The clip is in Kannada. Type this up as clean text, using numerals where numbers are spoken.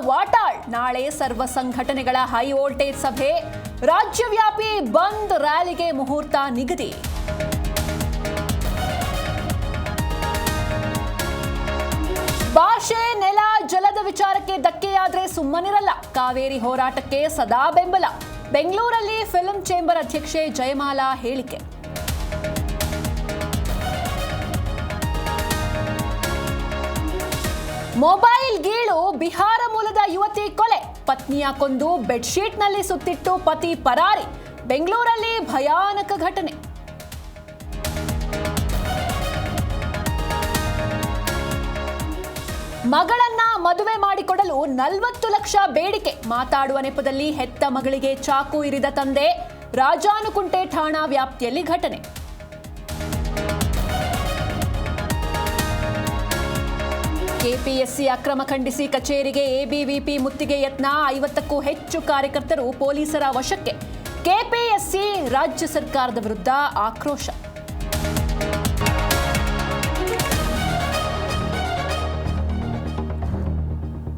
ವಾಟಾಳ್. ನಾಳೆ ಸರ್ವ ಸಂಘಟನೆಗಳ ಹೈ ವೋಲ್ಟೇಜ್ ಸಭೆ, ರಾಜ್ಯವ್ಯಾಪಿ ಬಂದ್ ರ್ಯಾಲಿಗೆ ಮುಹೂರ್ತ ನಿಗದಿ. ಭಾಷೆ, ನೆಲ, ಜಲದ ವಿಚಾರಕ್ಕೆ ಧಕ್ಕೆಯಾದ್ರೆ ಸುಮ್ಮನಿರಲ್ಲ. ಕಾವೇರಿ ಹೋರಾಟಕ್ಕೆ ಸದಾ ಬೆಂಬಲ. ಬೆಂಗಳೂರಲ್ಲಿ ಫಿಲ್ಮ್ ಚೇಂಬರ್ ಅಧ್ಯಕ್ಷೆ ಜಯಮಾಲಾ ಹೇಳಿಕೆ. ಮೊಬೈಲ್ ಗೀಳು, ಬಿಹಾರ ಮೂಲದ ಯುವತಿ ಕೊಲೆ. ಪತ್ನಿಯ ಕೊಂದು ಬೆಡ್ಶೀಟ್ನಲ್ಲಿ ಸುತ್ತಿಟ್ಟು ಪತಿ ಪರಾರಿ. ಬೆಂಗಳೂರಲ್ಲಿ ಭಯಾನಕ ಘಟನೆ. ಮಗಳನ್ನ ಮದುವೆ ಮಾಡಿಕೊಡಲು 40 ಲಕ್ಷ ಬೇಡಿಕೆ. ಮಾತಾಡುವ ನೆಪದಲ್ಲಿ ಹೆತ್ತ ಮಗಳಿಗೆ ಚಾಕು ಇರಿದ ತಂದೆ. ರಾಜಾನುಕುಂಟೆ ಠಾಣಾ ವ್ಯಾಪ್ತಿಯಲ್ಲಿ ಘಟನೆ. ಕೆಪಿಎಸ್ಸಿ ಅಕ್ರಮ ಖಂಡಿಸಿ ಕಚೇರಿಗೆ ಎಬಿವಿಪಿ ಮುತ್ತಿಗೆ ಯತ್ನ. 50ಕ್ಕೂ ಹೆಚ್ಚು ಕಾರ್ಯಕರ್ತರು ಪೊಲೀಸರ ವಶಕ್ಕೆ. ಕೆಪಿಎಸ್ಸಿ ರಾಜ್ಯ ಸರ್ಕಾರದ ವಿರುದ್ಧ ಆಕ್ರೋಶ.